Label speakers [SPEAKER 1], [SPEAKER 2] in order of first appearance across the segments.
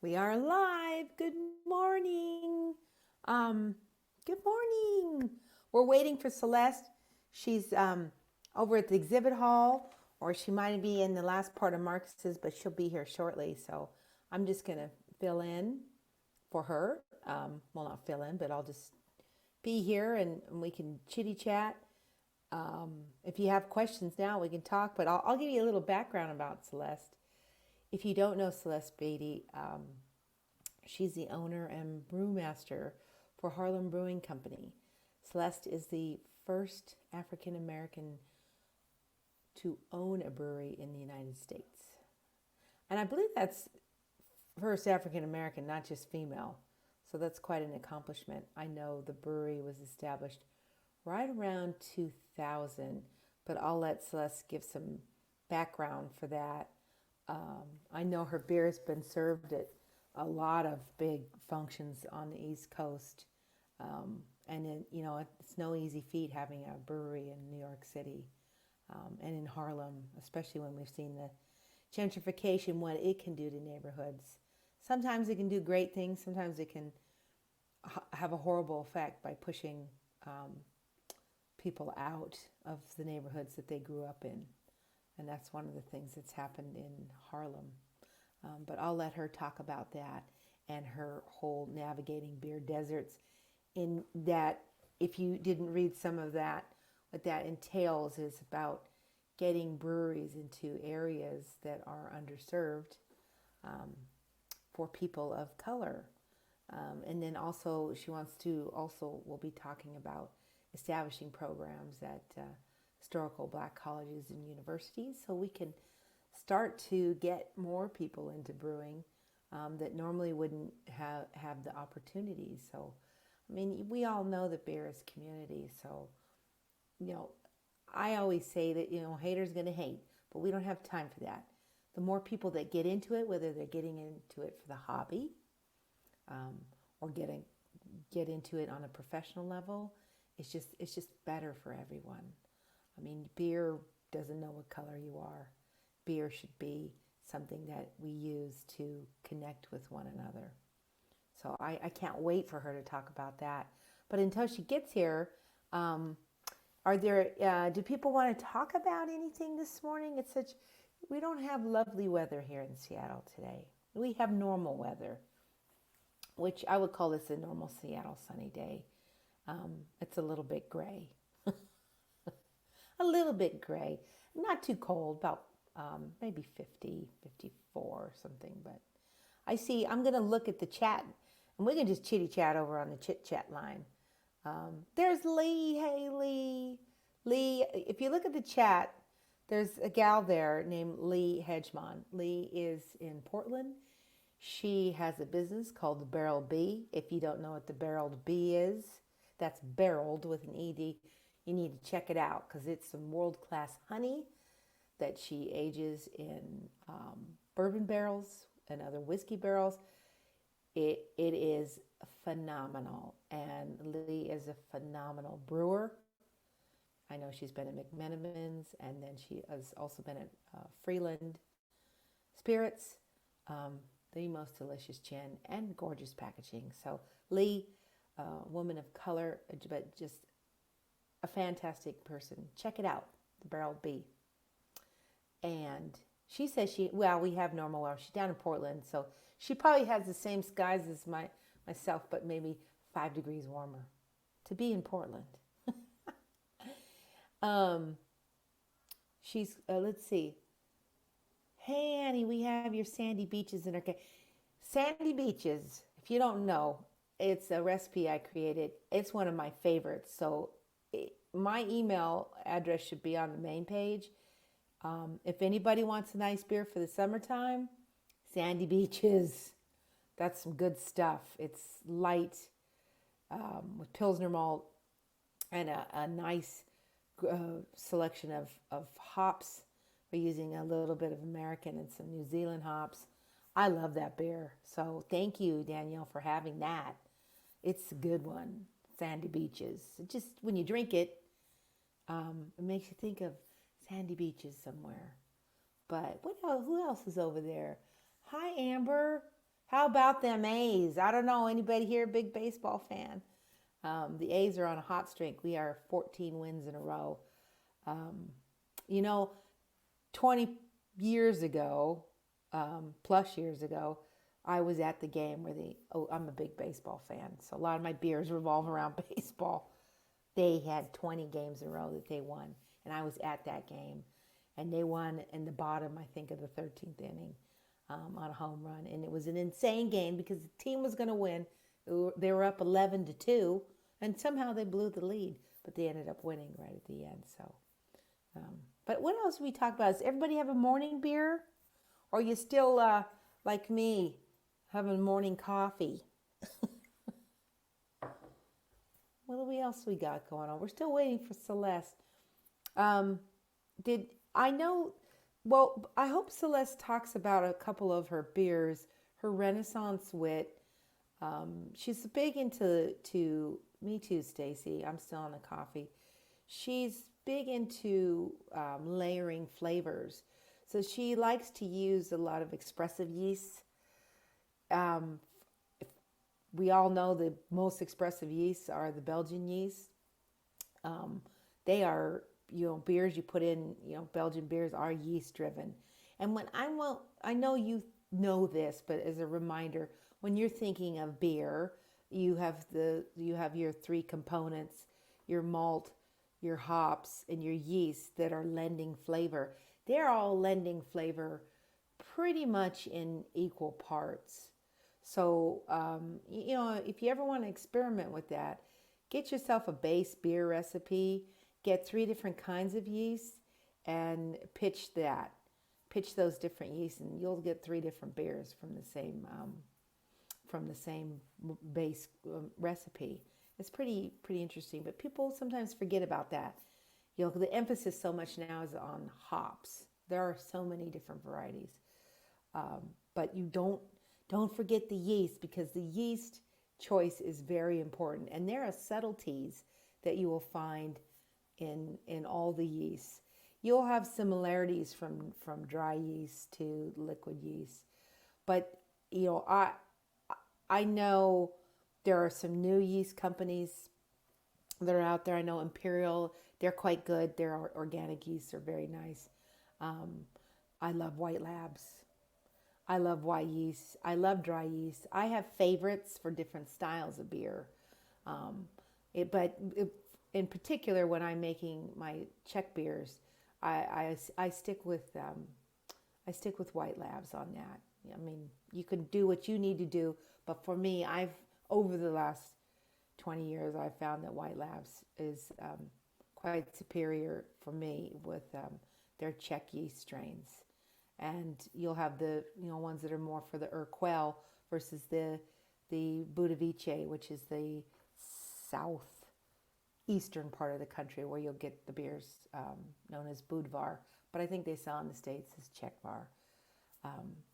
[SPEAKER 1] We are live. Good morning. Um, Good morning. We're waiting for Celeste. She's over at the exhibit hall, or she might be in the last part of Marcus's, but she'll be here shortly. So I'm just gonna fill in for her. Well, not fill in, but I'll just be here and we can chitty chat. If you have questions now, we can talk. But I'll give you a little background about Celeste. If you don't know Celeste Beatty, she's the owner and brewmaster for Harlem Brewing Company. Celeste is the first African American to own a brewery in the United States. And I believe that's first African American, not just female. So that's quite an accomplishment. I know the brewery was established right around 2000, but I'll let Celeste give some background for that. I know her beer has been served at a lot of big functions on the East Coast. It's no easy feat having a brewery in New York City and in Harlem, especially when we've seen the gentrification, what it can do to neighborhoods. Sometimes it can do great things, sometimes it can have a horrible effect by pushing people out of the neighborhoods that they grew up in. And that's one of the things that's happened in Harlem. But I'll let her talk about that and her whole navigating beer deserts. In that, if you didn't read some of that, what that entails is about getting breweries into areas that are underserved for people of color. And then also, she wants to also, we'll be talking about establishing programs at historical black colleges and universities so we can start to get more people into brewing that normally wouldn't have the opportunities. So, I mean, we all know that beer is community. So, I always say that, haters going to hate, but we don't have time for that. The more people that get into it, whether they're getting into it for the hobby or get into it on a professional level, it's just better for everyone. I mean, beer doesn't know what color you are. Beer should be something that we use to connect with one another. So I can't wait for her to talk about that. But until she gets here, do people want to talk about anything this morning? We don't have lovely weather here in Seattle today. We have normal weather, which I would call this a normal Seattle sunny day. It's a little bit gray. A little bit gray. Not too cold, about maybe 50, 54 or something. But I'm going to look at the chat, and we can just chitty chat over on the chit chat line. There's Lee. Hey, Lee. Lee, if you look at the chat, there's a gal there named Lee Hedgemon. Lee is in Portland. She has a business called the Barrel Bee. If you don't know what the Barreled Bee is, that's barreled with an ED. You need to check it out because it's some world-class honey that she ages in bourbon barrels and other whiskey barrels. It is phenomenal, and Lee is a phenomenal brewer. I know she's been at McMenamins, and then she has also been at Freeland Spirits. The most delicious gin and gorgeous packaging. So Lee, woman of color, but just a fantastic person. Check it out, the Barrel Bee. And she says we have normal weather. She's down in Portland, so she probably has the same skies as myself, but maybe 5 degrees warmer to be in Portland. Let's see. Hey, Annie, we have your sandy beaches in our Sandy beaches, if you don't know, it's a recipe I created. It's one of my favorites. So my email address should be on the main page. If anybody wants a nice beer for the summertime, Sandy Beaches. That's some good stuff. It's light with Pilsner malt and a nice selection of hops. We're using a little bit of American and some New Zealand hops. I love that beer. So thank you, Danielle, for having that. It's a good one. Sandy Beaches. When you drink it, it makes you think of sandy beaches somewhere. But what else? Who else is over there? Hi, Amber. How about them A's? I don't know. Anybody here a big baseball fan? The A's are on a hot streak. We are 14 wins in a row. You know, 20 years ago, plus years ago, I was at the game where I'm a big baseball fan. So a lot of my beers revolve around baseball. They had 20 games in a row that they won. And I was at that game. And they won in the bottom, I think, of the 13th inning on a home run. And it was an insane game because the team was going to win. They were up 11-2. And somehow they blew the lead. But they ended up winning right at the end. So, but what else we talk about? Does everybody have a morning beer? Or are you still, like me, having morning coffee? What else we got going on? We're still waiting for Celeste. I hope Celeste talks about a couple of her beers. Her Renaissance Wit. She's big into me too, Stacy. I'm still on the coffee. She's big into layering flavors. So she likes to use a lot of expressive yeasts. We all know the most expressive yeasts are the Belgian yeast. They are, beers you put in, Belgian beers are yeast driven. And I know you know this, but as a reminder, when you're thinking of beer, you have your three components, your malt, your hops, and your yeast that are lending flavor. They're all lending flavor pretty much in equal parts. So, if you ever want to experiment with that, get yourself a base beer recipe, get 3 different kinds of yeast, and pitch those different yeasts, and you'll get 3 different beers from the same base recipe. It's pretty interesting, but people sometimes forget about that. The emphasis so much now is on hops. There are so many different varieties, but you don't forget the yeast, because the yeast choice is very important, and there are subtleties that you will find in all the yeasts. You'll have similarities from dry yeast to liquid yeast, but I know there are some new yeast companies that are out there. I know Imperial, they're quite good. Their organic yeasts are very nice. I love White Labs. I love white yeast. I love dry yeast. I have favorites for different styles of beer. In particular, when I'm making my Czech beers, I stick with White Labs on that. I mean, you can do what you need to do, but for me, over the last 20 years, I've found that White Labs is quite superior for me with their Czech yeast strains. And you'll have the ones that are more for the Urquell versus the Budovice, which is the southeastern part of the country, where you'll get the beers known as Budvar, but I think they sell in the States as Czechvar.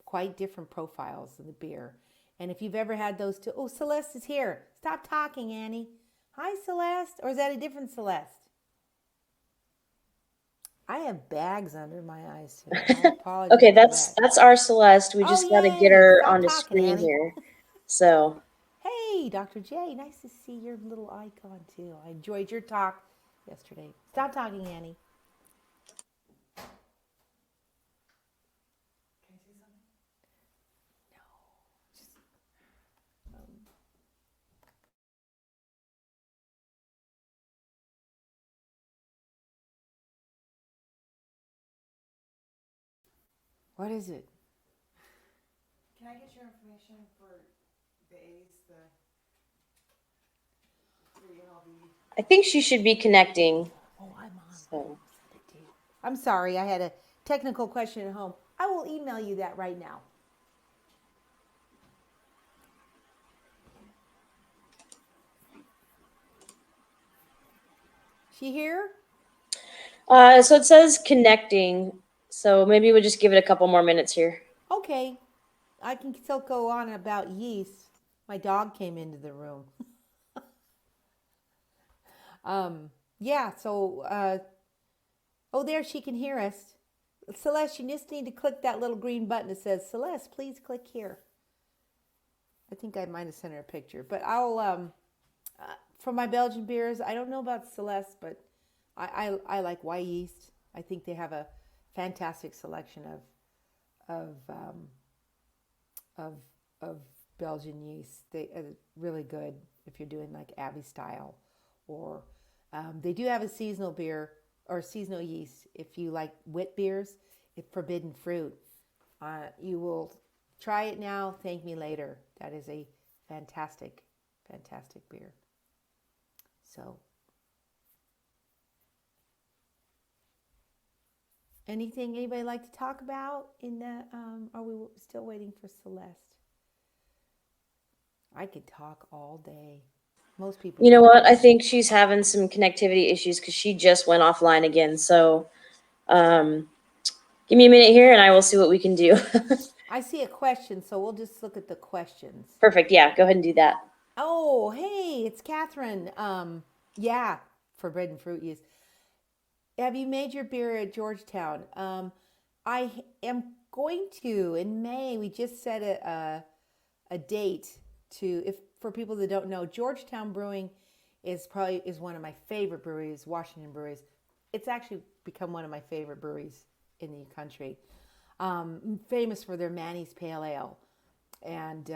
[SPEAKER 1] Quite different profiles of the beer. And if you've ever had those two, Celeste is here. Stop talking, Annie. Hi, Celeste. Or is that a different Celeste? I have bags under my eyes today. I apologize.
[SPEAKER 2] Okay, that's our Celeste. We just got to get her on the screen
[SPEAKER 1] Annie.
[SPEAKER 2] here. So.
[SPEAKER 1] Hey, Dr. J. Nice to see your little icon too. I enjoyed your talk yesterday. Stop talking, Annie. Can I say something? No. What is it?
[SPEAKER 3] Can I get your information for the A's,
[SPEAKER 2] I think she should be connecting.
[SPEAKER 1] Oh, I'm on. So. I'm sorry, I had a technical question at home. I will email you that right now. She here?
[SPEAKER 2] So it says connecting. So maybe we'll just give it a couple more minutes here.
[SPEAKER 1] Okay. I can still go on about yeast. My dog came into the room. There she can hear us. Celeste, you just need to click that little green button that says, Celeste, please click here. I think I might have sent her a picture. But I'll for my Belgian beers, I don't know about Celeste, but I like Yeast. I think they have a fantastic selection of um, of of Belgian yeast. They are really good if you're doing like Abbey style, or they do have a seasonal beer or seasonal yeast. If you like wit beers, if forbidden fruit, you will try it now. Thank me later. That is a fantastic, fantastic beer. So, anything anybody like to talk about in the? Are we still waiting for Celeste? I could talk all day. Most people.
[SPEAKER 2] You know
[SPEAKER 1] do.
[SPEAKER 2] what? I think she's having some connectivity issues because she just went offline again. So give me a minute here and I will see what we can do.
[SPEAKER 1] I see a question, so we'll just look at the questions.
[SPEAKER 2] Perfect. Yeah, go ahead and do that.
[SPEAKER 1] Oh, hey, it's Catherine. Yeah, forbidden fruit use. Have you made your beer at Georgetown? I am going to in May. We just set a date to, if for people that don't know, Georgetown Brewing is one of my favorite breweries, Washington breweries. It's actually become one of my favorite breweries in the country. Famous for their Manny's Pale Ale, and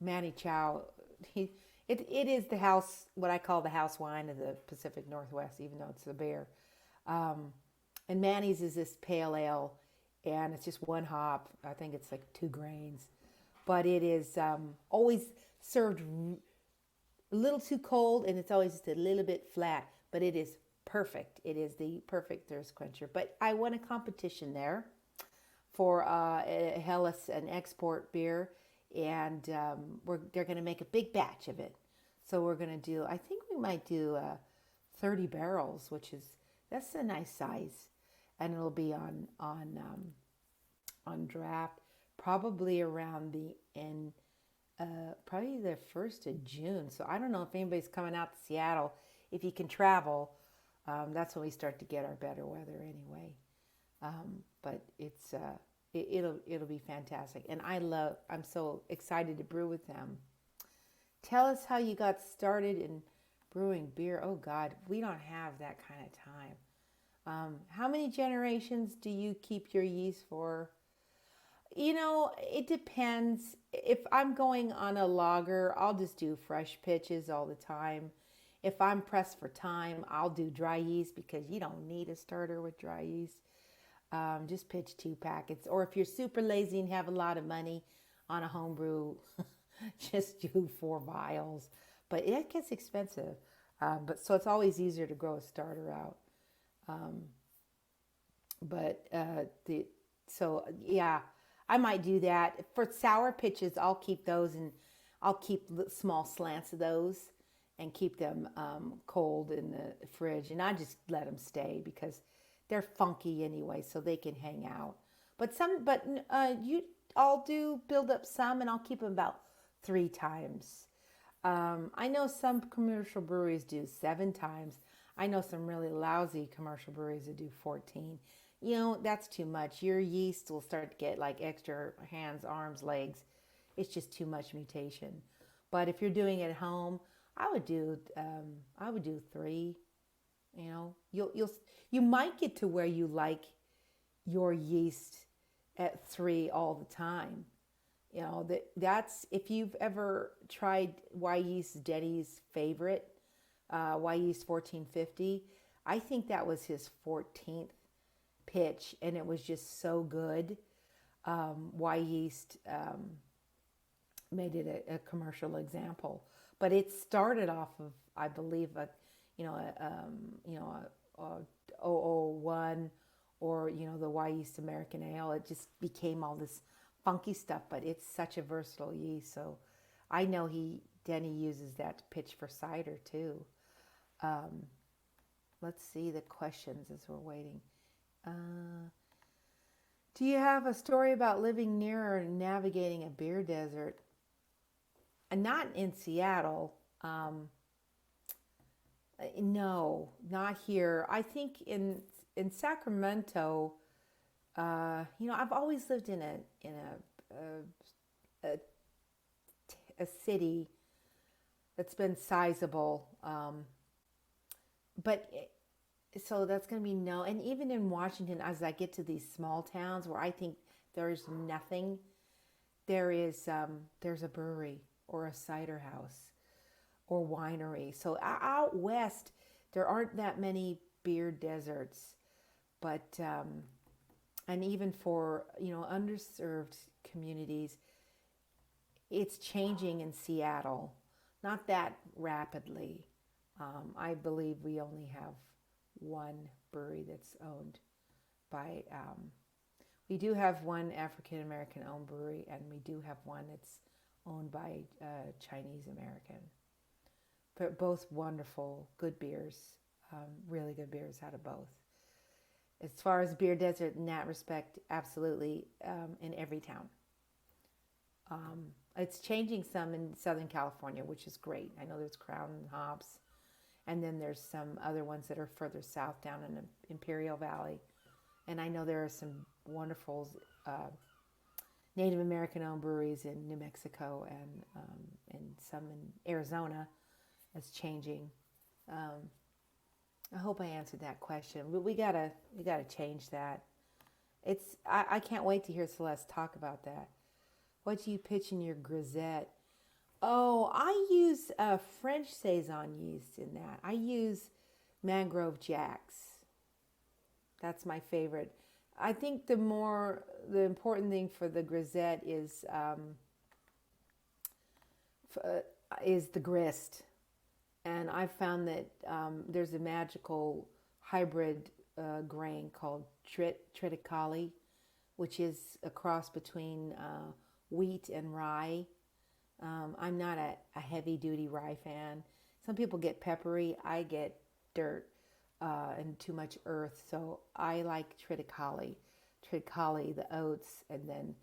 [SPEAKER 1] Manny Chow. It is the house, what I call the house wine of the Pacific Northwest, even though it's a beer. And Manny's is this pale ale, and it's just one hop. I think it's like 2 grains, but it is always served a little too cold, and it's always just a little bit flat. But it is perfect. It is the perfect thirst quencher. But I won a competition there for Hellas, an export beer, and they're going to make a big batch of it. So we're going to do, I think we might do 30 barrels, that's a nice size, and it'll be on draft probably around the end, probably the 1st of June. So I don't know if anybody's coming out to Seattle. If you can travel, that's when we start to get our better weather anyway. But it'll be fantastic, and I'm so excited to brew with them. Tell us how you got started in brewing beer. Oh God, we don't have that kind of time. How many generations do you keep your yeast for? It depends. If I'm going on a lager, I'll just do fresh pitches all the time. If I'm pressed for time, I'll do dry yeast because you don't need a starter with dry yeast. Just pitch 2 packets. Or if you're super lazy and have a lot of money on a homebrew, just do 4 vials. But it gets expensive. So it's always easier to grow a starter out. I might do that. For sour pitches, I'll keep those, and I'll keep small slants of those and keep them cold in the fridge. And I just let them stay because they're funky anyway, so they can hang out. I'll build up some, and I'll keep them about 3 times. I know some commercial breweries do 7 times. I know some really lousy commercial breweries that do 14. That's too much. Your yeast will start to get like extra hands, arms, legs. It's just too much mutation. But if you're doing it at home, I would do 3. You might get to where you like your yeast at 3 all the time. That's, if you've ever tried Yeast, Denny's favorite, Yeast 1450. I think that was his 14th pitch, and it was just so good. Yeast made it a commercial example, but it started off of, I believe, a 001 or the Yeast American Ale. It just became all this funky stuff, but it's such a versatile yeast. So I know Denny uses that to pitch for cider too. Let's see the questions as we're waiting. Do you have a story about living near or navigating a beer desert? Not in Seattle. No, not here. I think in Sacramento, I've always lived in a a city that's been sizable. But so that's going to be no. And even in Washington, as I get to these small towns where I think there's nothing, there's a brewery or a cider house or winery. So out west, there aren't that many beer deserts, but and even for underserved communities, it's changing in Seattle, not that rapidly. I believe we only have one brewery that's owned by. We do have one African American owned brewery, and we do have one that's owned by Chinese American. But both wonderful, good beers, really good beers out of both. As far as beer desert in that respect, absolutely in every town. It's changing some in Southern California, which is great. I know there's Crown and Hops, and then there's some other ones that are further south down in the Imperial Valley. And I know there are some wonderful Native American-owned breweries in New Mexico and some in Arizona. It's changing. I hope I answered that question, but we gotta change that. I can't wait to hear Celeste talk about that. What do you pitch in your grisette? Oh, I use French Saison yeast in that. I use Mangrove Jacks. That's my favorite. I think the important thing for the grisette is the grist. And I've found that there's a magical hybrid grain called triticale, which is a cross between wheat and rye. I'm not a heavy-duty rye fan. Some people get peppery. I get dirt and too much earth. So I like triticale, the oats, and then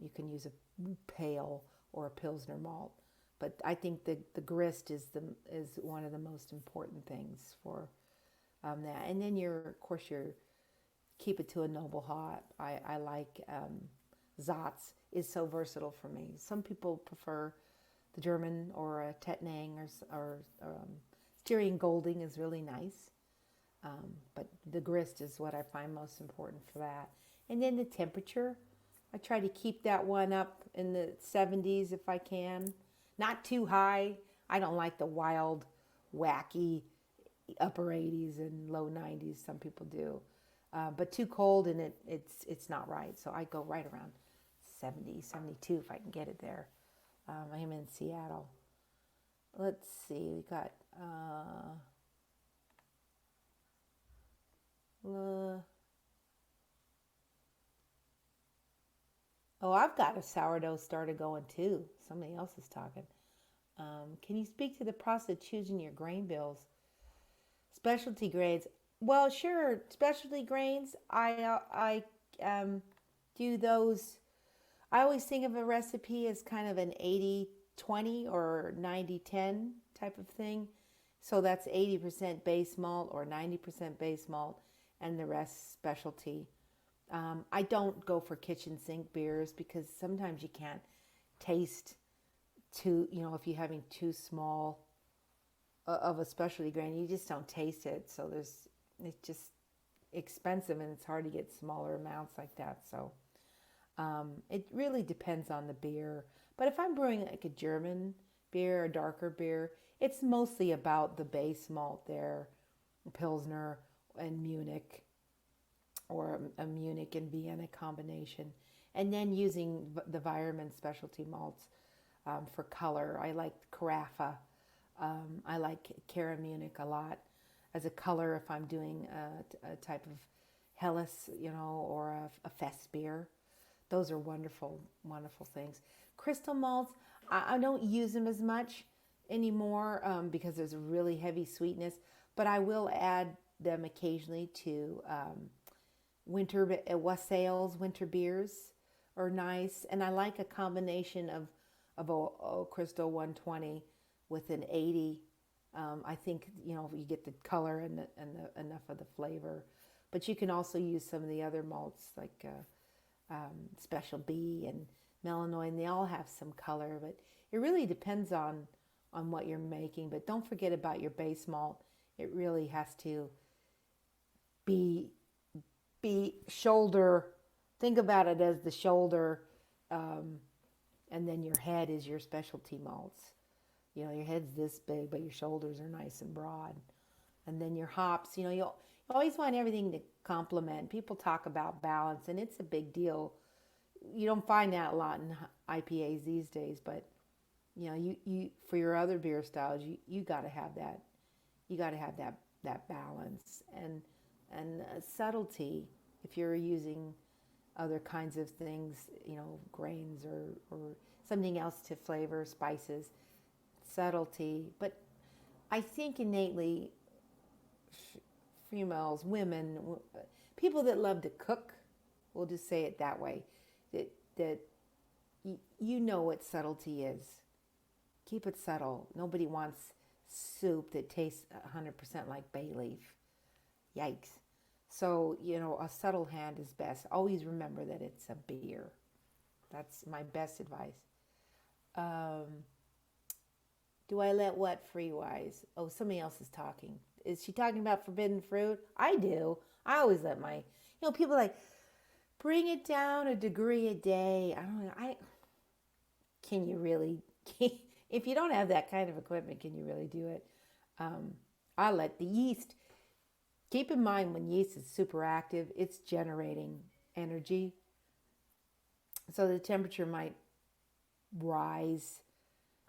[SPEAKER 1] you can use a pale or a Pilsner malt. But I think the grist is one of the most important things for that. And then of course keep it to a noble hop. I like Zatz is so versatile for me. Some people prefer the German or a Tettnang or Styrian Golding is really nice. But the grist is what I find most important for that. And then the temperature, I try to keep that one up in the 70s if I can. Not too high. I don't like the wild, wacky upper 80s and low 90s. Some people do. But too cold and it's not right. So I go right around 70, 72 if I can get it there. I am in Seattle. Let's see. We got... Oh, I've got a sourdough starter going too. Somebody else is talking. Can you speak to the process of choosing your grain bills? Specialty grains. Well, sure. Specialty grains. I do those. I always think of a recipe as kind of an 80-20 or 90-10 type of thing. So that's 80% base malt or 90% base malt and the rest specialty. I don't go for kitchen sink beers because sometimes you can't taste if you're having too small of a specialty grain, you just don't taste it. So it's just expensive and it's hard to get smaller amounts like that. So it really depends on the beer. But if I'm brewing like a German beer, a darker beer, it's mostly about the base malt there, Pilsner and Munich, or a Munich and Vienna combination. And then using the Weyermann specialty malts for color. I like Carafa. I like Cara Munich a lot as a color if I'm doing a type of Helles, or a fest beer. Those are wonderful, wonderful things. Crystal malts, I don't use them as much anymore because there's a really heavy sweetness, but I will add them occasionally to winter wassails. Winter beers are nice, and I like a combination of a Crystal 120 with an 80. I think you get the color and enough of the flavor, but you can also use some of the other malts like Special B and melanoid, and they all have some color, but it really depends on what you're making. But don't forget about your base malt. It really has to be shoulder. Think about it as the shoulder, and then your head is your specialty malts. You know, your head's this big, but your shoulders are nice and broad. And then your hops, you know, you always want everything to complement. People talk about balance, and it's a big deal. You don't find that a lot in IPAs these days, but you know, you for your other beer styles, you got to have that. You got to have that balance and subtlety. If you're using other kinds of things, you know, grains or something else to flavor, spices, subtlety. But I think innately, females, women, people that love to cook, we'll just say it that way, that you know what subtlety is. Keep it subtle. Nobody wants soup that tastes 100% like bay leaf. Yikes. So, you know, a subtle hand is best. Always remember that it's a beer. That's my best advice. Do I let what free-wise? Oh, somebody else is talking. Is she talking about forbidden fruit? I do. I always let my, you know, people are like, bring it down a degree a day. I don't know. Can you really, if you don't have that kind of equipment, can you really do it? I let the yeast, keep in mind when yeast is super active, it's generating energy. So the temperature might rise.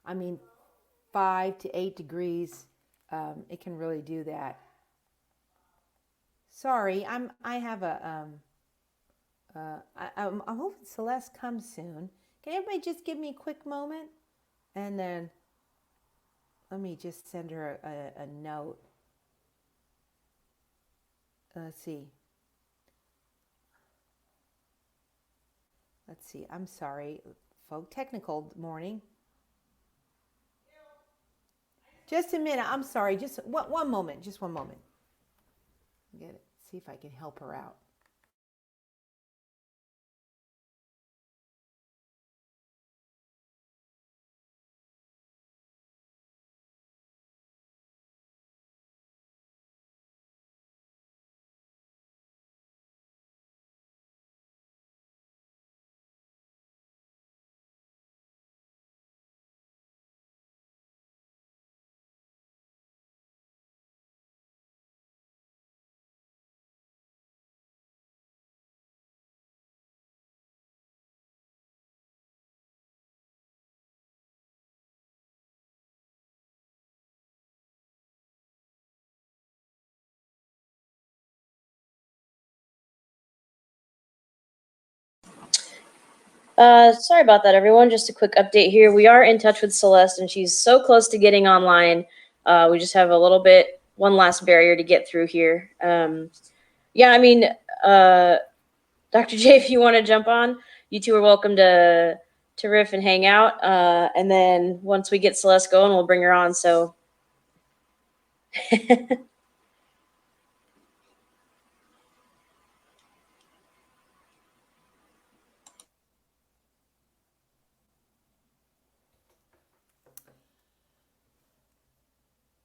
[SPEAKER 1] I mean, 5 to 8 degrees, it can really do that. Sorry, I'm hoping Celeste comes soon. Can everybody just give me a quick moment? And then let me just send her a note. Let's see. I'm sorry, folks. Technical morning. Just a minute. I'm sorry. Just one moment. Just one moment. Get it. See if I can help her out.
[SPEAKER 2] Sorry about that, everyone. Just a quick update here. We are in touch with Celeste, and she's so close to getting online. We just have one last barrier to get through here. Yeah, I mean, Dr. J, if you want to jump on, you two are welcome to riff and hang out. And then once we get Celeste going, we'll bring her on. So.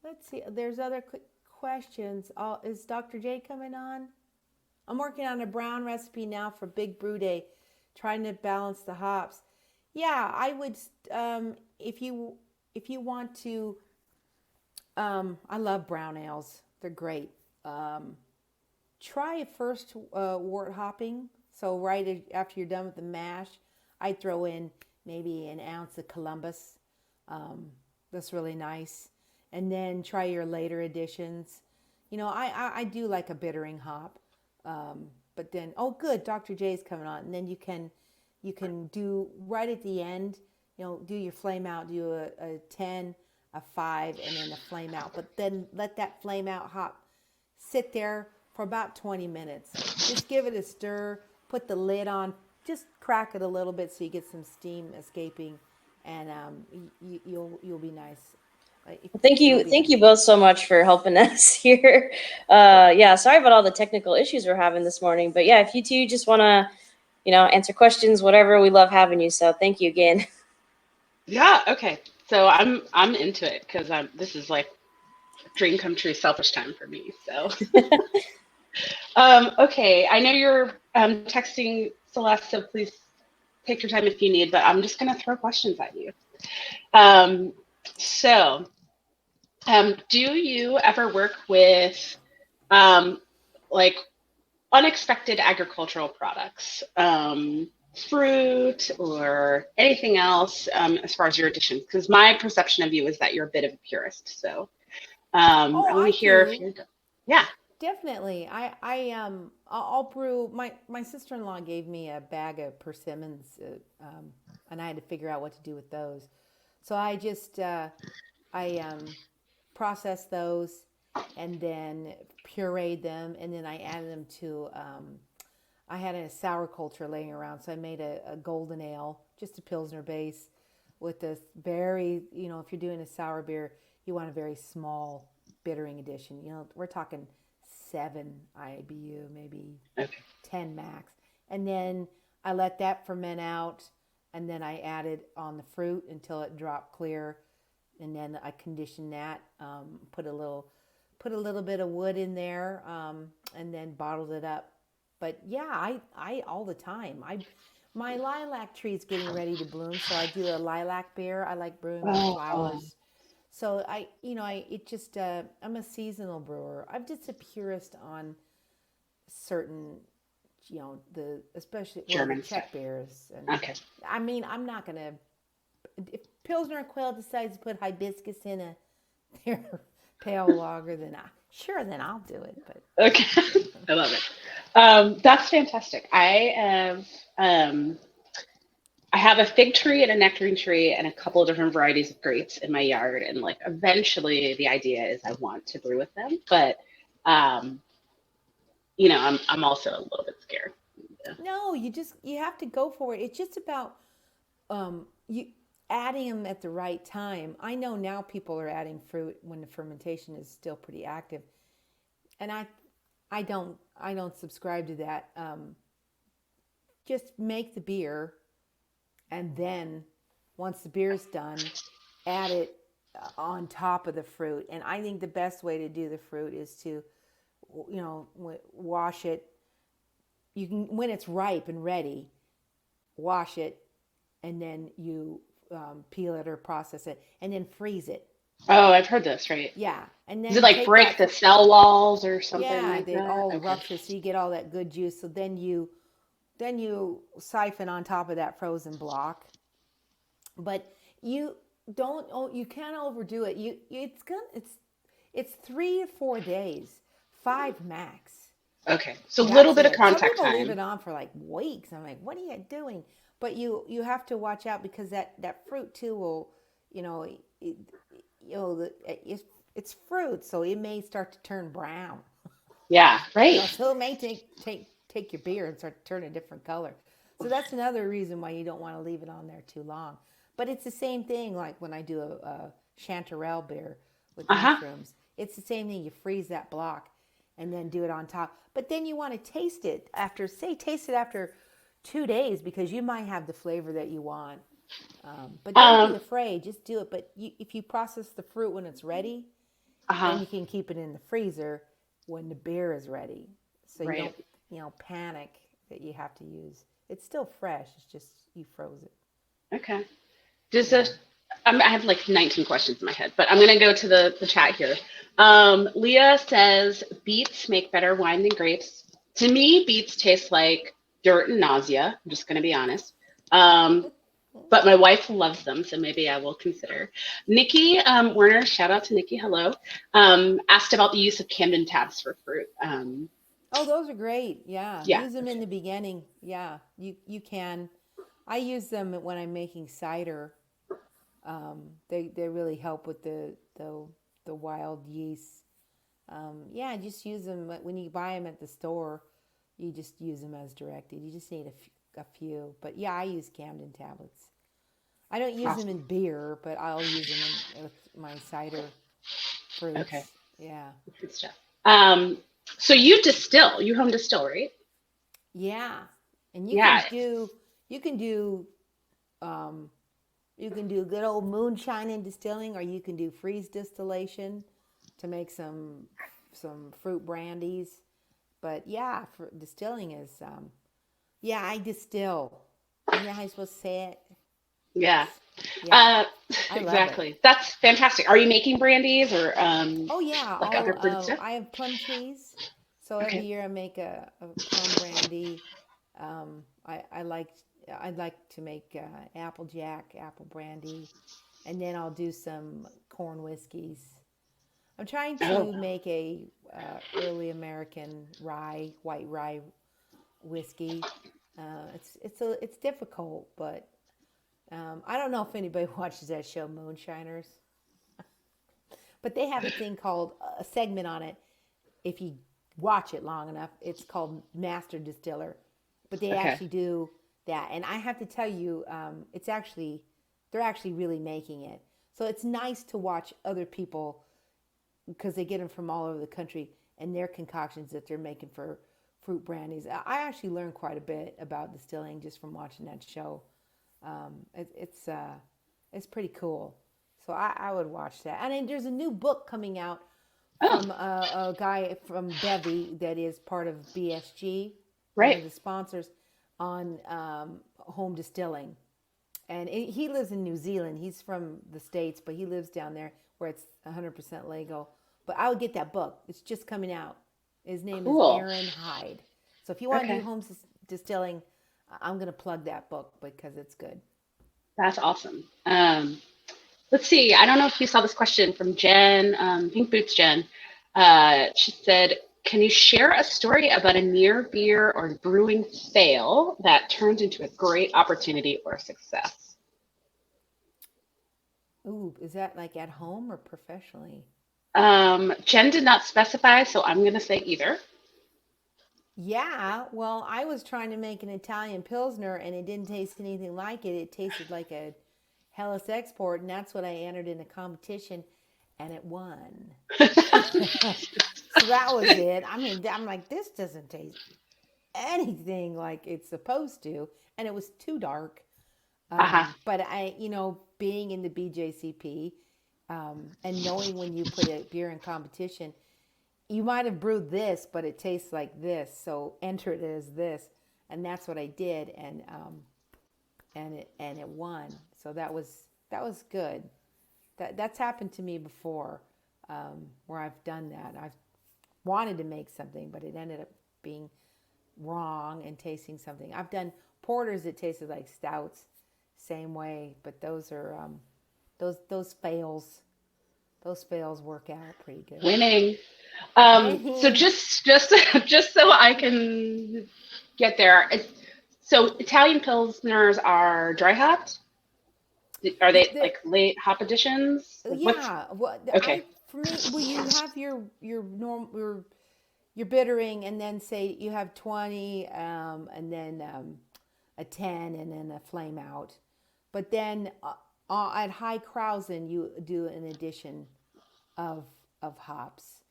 [SPEAKER 1] Let's see. There's other quick questions. Is Dr. J coming on? I'm working on a brown recipe now for Big Brew Day, trying to balance the hops. Yeah, I would. If you want to, I love brown ales. They're great. Try first wort hopping. So right after you're done with the mash, I'd throw in maybe an ounce of Columbus. That's really nice. And then try your later additions. You know, I do like a bittering hop. But then, oh good, Dr. J's coming on. And then you can do right at the end, you know, do your flame out, do a 10, a 5, and then a flame out. But then let that flame out hop sit there for about 20 minutes. Just give it a stir, put the lid on, just crack it a little bit so you get some steam escaping, and you'll be nice.
[SPEAKER 2] Thank you both so much for helping us here. Yeah, sorry about all the technical issues we're having this morning, but yeah, if you two just want to answer questions, whatever. We love having you. So thank you again.
[SPEAKER 4] Yeah. Okay. So I'm into it because this is like dream come true, selfish time for me. So, okay. I know you're texting Celeste, so please take your time if you need. But I'm just gonna throw questions at you. Um, so, do you ever work with like unexpected agricultural products, fruit or anything else as far as your additions? Because my perception of you is that you're a bit of a purist. So
[SPEAKER 1] Oh,
[SPEAKER 4] I want
[SPEAKER 1] I
[SPEAKER 4] to hear if
[SPEAKER 1] do.
[SPEAKER 4] you're, yeah.
[SPEAKER 1] Definitely. I'll brew. My sister-in-law gave me a bag of persimmons, and I had to figure out what to do with those. So I processed those, and then pureed them, and then I added them to. I had a sour culture laying around, so I made a golden ale, just a pilsner base, with this very. If you're doing a sour beer, you want a very small bittering addition. We're talking 7 IBU, maybe
[SPEAKER 4] Okay.
[SPEAKER 1] 10 max. And then I let that ferment out, and then I added on the fruit until it dropped clear, and then I conditioned that, put a little bit of wood in there, and then bottled it up. But yeah, I all the time. My lilac tree is getting ready to bloom, so I do a lilac beer. I like brewing with
[SPEAKER 4] Oh,
[SPEAKER 1] flowers. So I'm a seasonal brewer. I'm just a purist on certain, especially, well, the
[SPEAKER 4] German stuff.
[SPEAKER 1] Czech beers. And
[SPEAKER 4] Okay.
[SPEAKER 1] I mean, I'm not going to, if Pilsner Urquell decides to put hibiscus in their pale lager, then I'll do it. But
[SPEAKER 4] Okay. I love it. That's fantastic. I have a fig tree and a nectarine tree and a couple of different varieties of grapes in my yard. And like eventually the idea is I want to brew with them. But um, I'm also a little bit scared. Yeah.
[SPEAKER 1] no, you have to go for it. It's just about you adding them at the right time. I know now people are adding fruit when the fermentation is still pretty active, and I don't subscribe to that. Just make the beer, and then once the beer's done, add it on top of the fruit. And I think the best way to do the fruit is to, wash it. You can, when it's ripe and ready, wash it, and then you peel it or process it, and then freeze it.
[SPEAKER 4] Oh, I've heard this, right?
[SPEAKER 1] Yeah, and
[SPEAKER 4] Does it
[SPEAKER 1] then
[SPEAKER 4] like
[SPEAKER 1] take
[SPEAKER 4] break
[SPEAKER 1] that.
[SPEAKER 4] the cell walls or something
[SPEAKER 1] Yeah,
[SPEAKER 4] like
[SPEAKER 1] it
[SPEAKER 4] that?
[SPEAKER 1] all
[SPEAKER 4] Okay.
[SPEAKER 1] ruptures, so you get all that good juice. So then you siphon on top of that frozen block. But you don't. Oh, you can't overdo it. It's 3 to 4 days, 5 max.
[SPEAKER 4] Okay. So a little
[SPEAKER 1] That's
[SPEAKER 4] bit of
[SPEAKER 1] it. Some
[SPEAKER 4] contact
[SPEAKER 1] people leave
[SPEAKER 4] time.
[SPEAKER 1] it on for like weeks. I'm like, what are you doing? But you have to watch out, because that fruit too will, you know, it, it's fruit, so it may start to turn brown.
[SPEAKER 4] Yeah, right.
[SPEAKER 1] So it may take your beer and start to turn a different color. So that's another reason why you don't want to leave it on there too long. But it's the same thing like when I do a chanterelle beer with
[SPEAKER 4] Uh-huh.
[SPEAKER 1] mushrooms. It's the same thing. You freeze that block and then do it on top. But then you want to taste it after 2 days, because you might have the flavor that you want. But don't be
[SPEAKER 4] Um,
[SPEAKER 1] afraid. Just do it. But if you process the fruit when it's ready,
[SPEAKER 4] uh-huh.
[SPEAKER 1] then you can keep it in the freezer when the beer is ready. So you
[SPEAKER 4] Right.
[SPEAKER 1] don't, panic that you have to use. It's still fresh. It's just you froze it.
[SPEAKER 4] Okay. Does
[SPEAKER 1] Yeah.
[SPEAKER 4] this, I have like 19 questions in my head, but I'm going to go to the chat here. Leah says, beets make better wine than grapes. To me, beets taste like dirt and nausea. I'm just going to be honest. But my wife loves them, so maybe I will consider. Nikki Werner, shout out to Nikki, hello, asked about the use of Camden tabs for fruit.
[SPEAKER 1] Oh, those are great. Yeah.
[SPEAKER 4] Yeah.
[SPEAKER 1] Use them in the beginning. Yeah. You can. I use them when I'm making cider. They really help with the wild yeast. Yeah, just use them when you buy them at the store. You just use them as directed. You just need a few. But yeah, I use Camden tablets. I don't use them
[SPEAKER 4] Awesome.
[SPEAKER 1] in beer, but I'll use them with my cider
[SPEAKER 4] Okay.
[SPEAKER 1] fruits. Yeah.
[SPEAKER 4] Good stuff. So you home distill, right?
[SPEAKER 1] Yeah. And
[SPEAKER 4] Yeah.
[SPEAKER 1] you can do um, you can do good old moonshine in distilling, or you can do freeze distillation to make some fruit brandies. But yeah, for distilling is yeah, I distill. Isn't that how you're supposed to say it?
[SPEAKER 4] Yeah.
[SPEAKER 1] Yeah,
[SPEAKER 4] Uh,
[SPEAKER 1] I love it.
[SPEAKER 4] exactly. That's fantastic. Are you making brandies or
[SPEAKER 1] Oh yeah,
[SPEAKER 4] like other fruit stuff?
[SPEAKER 1] I have plum trees, so every
[SPEAKER 4] Okay.
[SPEAKER 1] year I make a plum brandy. I like I'd like to make applejack, apple brandy, and then I'll do some corn whiskeys. I'm trying
[SPEAKER 4] Oh,
[SPEAKER 1] to make a early American white rye whiskey. It's difficult, but I don't know if anybody watches that show, Moonshiners, but they have a thing called a segment on it. If you watch it long enough, it's called Master Distiller. But they
[SPEAKER 4] okay.
[SPEAKER 1] actually do that, and I have to tell you, it's actually they're actually really making it. So it's nice to watch other people because they get them from all over the country and their concoctions that they're making for fruit brandies. I actually learned quite a bit about distilling just from watching that show. It's pretty cool. So I would watch that. And then there's a new book coming out
[SPEAKER 4] Oh,
[SPEAKER 1] from a guy from Bevy that is part of BSG, one
[SPEAKER 4] right.
[SPEAKER 1] of the sponsors, on home distilling. And he lives in New Zealand. He's from the States, but he lives down there where it's 100% legal. But I would get that book. It's just coming out. His name is
[SPEAKER 4] Cool.
[SPEAKER 1] Aaron Hyde. So if you want to do
[SPEAKER 4] Okay.
[SPEAKER 1] home distilling, I'm going to plug that book because it's good.
[SPEAKER 4] That's awesome. Let's see. I don't know if you saw this question from Jen, Pink Boots Jen. She said, "Can you share a story about a near beer or brewing fail that turned into a great opportunity or success?"
[SPEAKER 1] Ooh, is that like at home or professionally?
[SPEAKER 4] Jen did not specify, so I'm going to say either.
[SPEAKER 1] Yeah, well, I was trying to make an Italian Pilsner and it didn't taste anything like it. It tasted like a Hellas Export, and that's what I entered in a competition and it won. So that was it. I mean, I'm like, this doesn't taste anything like it's supposed to. And it was too dark.
[SPEAKER 4] Uh-huh.
[SPEAKER 1] But being in the BJCP and knowing when you put a beer in competition, you might have brewed this, but it tastes like this. So enter it as this, and that's what I did, and it won. So that was good. That's happened to me before, where I've done that. I've wanted to make something, but it ended up being wrong and tasting something. I've done porters that tasted like stouts, same way, but those are those fails. Those fails work out pretty good.
[SPEAKER 4] Winning. So
[SPEAKER 1] Winning.
[SPEAKER 4] just so I can get there. So Italian Pilsners are dry hopped? Are they
[SPEAKER 1] They're,
[SPEAKER 4] like late hop additions? Like what's
[SPEAKER 1] yeah. Well,
[SPEAKER 4] okay.
[SPEAKER 1] for me, well, you have your norm your bittering, and then say you have 20, and then a 10, and then a flame out. But then at high Krausen, you do an addition of hops,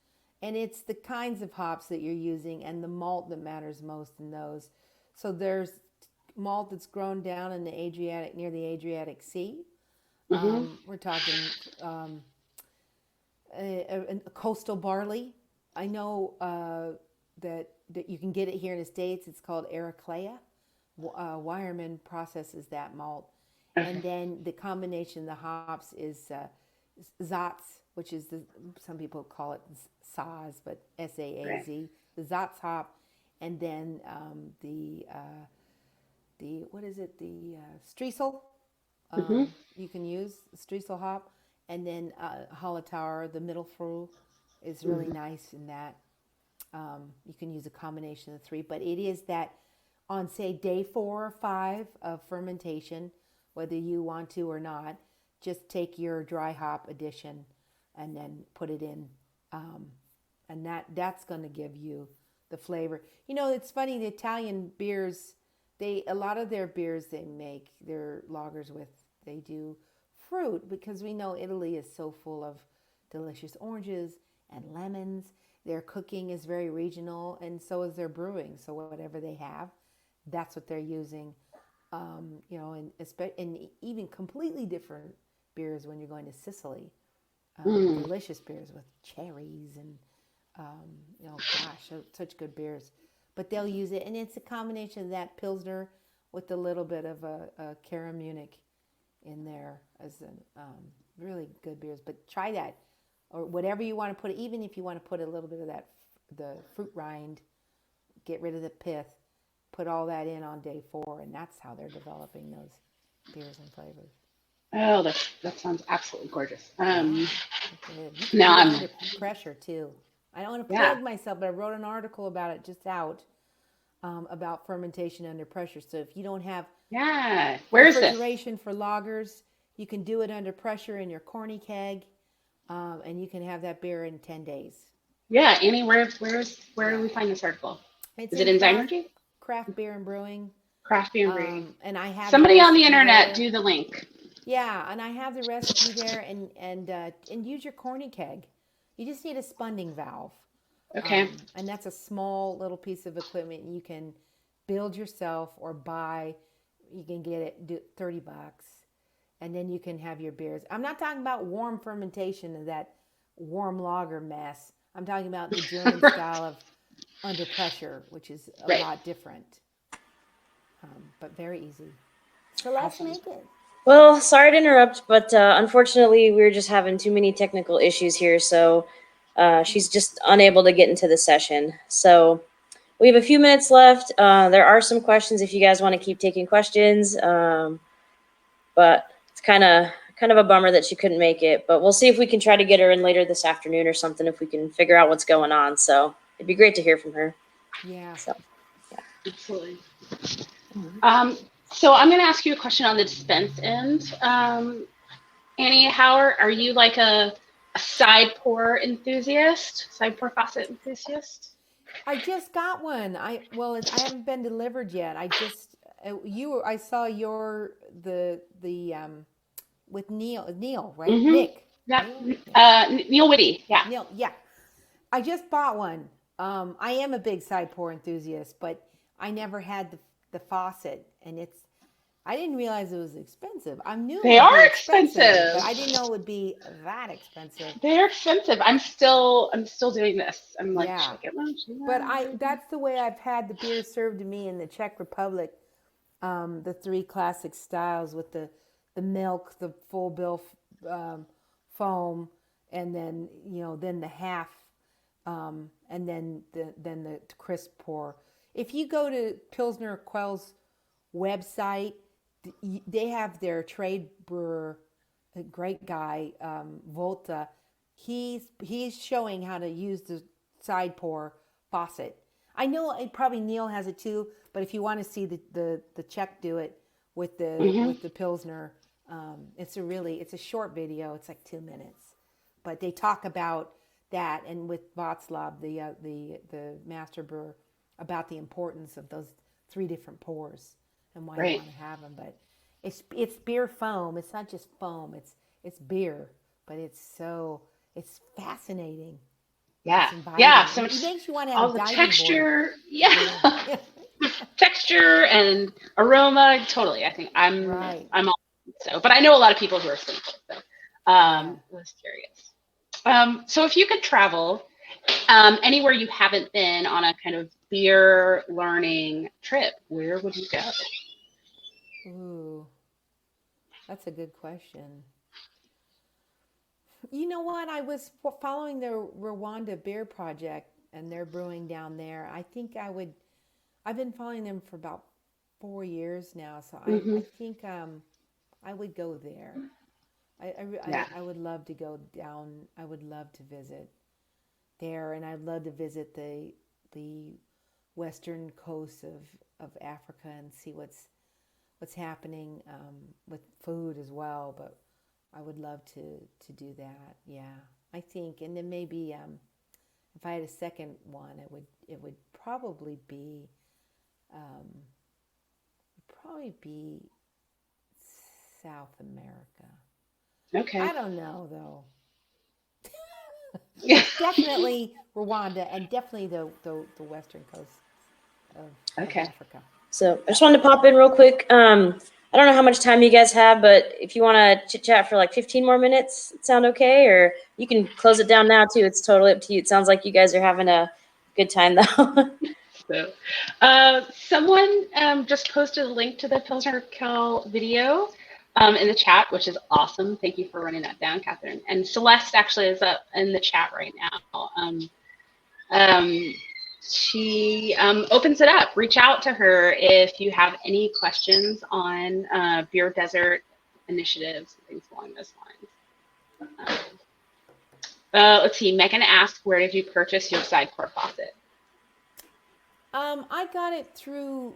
[SPEAKER 1] and it's the kinds of hops that you're using and the malt that matters most in those. So there's malt that's grown down in the Adriatic, near the Adriatic Sea.
[SPEAKER 4] Hmm.
[SPEAKER 1] We're talking a coastal barley. I know that you can get it here in the States. It's called Ericlea. Weyermann processes that malt. And
[SPEAKER 4] Okay.
[SPEAKER 1] then the combination of the hops is Zatz, which is some people call it Saaz, but
[SPEAKER 4] Right.
[SPEAKER 1] Saaz, the Zatz hop, and then the what is it? The Streusel.
[SPEAKER 4] Hmm.
[SPEAKER 1] You can use Streusel hop, and then Hallertauer, the middle fruit, is really
[SPEAKER 4] Hmm.
[SPEAKER 1] nice in that. You can use a combination of the three, but it is that on say day 4 or 5 of fermentation, whether you want to or not, just take your dry hop addition and then put it in, and that's going to give you the flavor. It's funny. The Italian beers, they a lot of their beers they make their lagers with, they do fruit because we know Italy is so full of delicious oranges and lemons. Their cooking is very regional, and so is their brewing. So whatever they have, that's what they're using. You know, and even completely different beers when you're going to Sicily. Delicious beers with cherries and, you know, gosh, such good beers. But they'll use it, and it's a combination of that Pilsner with a little bit of a Cara Munich in there as really good beers. But try that, or whatever you want to put. Even if you want to put a little bit of the fruit rind, get rid of the pith, put all that in on day 4, and that's how they're developing those beers and flavors.
[SPEAKER 4] Oh, that sounds absolutely gorgeous.
[SPEAKER 1] You can
[SPEAKER 4] Now
[SPEAKER 1] do it
[SPEAKER 4] I'm
[SPEAKER 1] under pressure too. I don't want to
[SPEAKER 4] yeah.
[SPEAKER 1] plug myself, but I wrote an article about it just out, about fermentation under pressure. So if you don't have
[SPEAKER 4] Yeah. Where is this?
[SPEAKER 1] refrigeration for lagers, you can do it under pressure in your corny keg, and you can have that beer in 10 days.
[SPEAKER 4] Yeah, Annie, where do we find this article?
[SPEAKER 1] It's
[SPEAKER 4] Is it in Zymergy?
[SPEAKER 1] Craft Beer and Brewing.
[SPEAKER 4] Craft Beer and Brewing.
[SPEAKER 1] And I have
[SPEAKER 4] Somebody on the
[SPEAKER 1] recipe
[SPEAKER 4] internet
[SPEAKER 1] there.
[SPEAKER 4] do the link.
[SPEAKER 1] Yeah, and I have the recipe there, and use your corny keg. You just need a spunding valve.
[SPEAKER 4] Okay.
[SPEAKER 1] And that's a small little piece of equipment you can build yourself or buy. You can get it $30, and then you can have your beers. I'm not talking about warm fermentation of that warm lager mess. I'm talking about the German style of under pressure, which is a lot different, but very easy. So let's make it.
[SPEAKER 2] Well, sorry to interrupt, but unfortunately, we're just having too many technical issues here, so she's just unable to get into the session. So we have a few minutes left. There are some questions if you guys want to keep taking questions, but it's kind of a bummer that she couldn't make it. But we'll see if we can try to get her in later this afternoon or something if we can figure out what's going on. So it'd be great to hear from her.
[SPEAKER 1] Yeah.
[SPEAKER 2] So, yeah.
[SPEAKER 4] Absolutely. So I'm going to ask you a question on the dispense end. Annie, how are you like a side pour enthusiast, side pour faucet enthusiast?
[SPEAKER 1] I just got one. I haven't been delivered yet. I saw with Neil, right?
[SPEAKER 4] Mm-hmm.
[SPEAKER 1] Nick.
[SPEAKER 4] Yeah. Neil Whitty. Yeah.
[SPEAKER 1] Neil, yeah. I just bought one. I am a big side pour enthusiast, but I never had the faucet, and I didn't realize it was expensive. I knew
[SPEAKER 4] they are expensive,
[SPEAKER 1] but I didn't know it would be that expensive.
[SPEAKER 4] They're expensive. I'm still doing this. I'm like, should I get one?
[SPEAKER 1] But that's the way I've had the beer served to me in the Czech Republic. The 3 classic styles with the milk, the full bill foam, and then then the half, and then the crisp pour. If you go to Pilsner Urquell's website, they have their trade brewer, a great guy, Volta. He's showing how to use the side pour faucet. I know probably Neil has it too, but if you want to see the Czech do it with the Pilsner, it's a short video. It's like 2 minutes, but they talk about that, and with Václav, the master brewer, about the importance of those 3 different pours and why you want to have them. But it's beer foam. It's not just foam. It's beer, but it's fascinating.
[SPEAKER 4] Yeah. So
[SPEAKER 1] it makes you want to have
[SPEAKER 4] all the texture.
[SPEAKER 1] Board.
[SPEAKER 4] Yeah. Texture and aroma. Totally. I think I'm all so. But I know a lot of people who are cynical. So I was curious. So if you could travel anywhere you haven't been on a kind of beer learning trip, where would you go?
[SPEAKER 1] Ooh, that's a good question. You know what? I was following the Rwanda Beer Project, and they're brewing down there. I think I've been following them for about 4 years now, so I think I would go there. I would love to go down. I would love to visit there, and I'd love to visit the western coast of Africa and see what's happening with food as well. But I would love to do that. Yeah, I think, and then maybe if I had a second one, it would probably be South America.
[SPEAKER 4] Okay.
[SPEAKER 1] I don't know though.
[SPEAKER 4] Yeah.
[SPEAKER 1] Definitely Rwanda, and definitely the western coast of Africa.
[SPEAKER 2] So I just wanted to pop in real quick. I don't know how much time you guys have, but if you want to chit chat for like 15 more minutes, sound okay? Or you can close it down now too. It's totally up to you. It sounds like you guys are having a good time though.
[SPEAKER 4] So, someone just posted a link to the Pilsner Urquell video in the chat, which is awesome. Thank you for running that down, Catherine. And Celeste actually is up in the chat right now. She opens it up. Reach out to her if you have any questions on beer desert initiatives, things along those lines. Let's see. Megan asked, "Where did you purchase your side pour faucet?"
[SPEAKER 1] I got it through.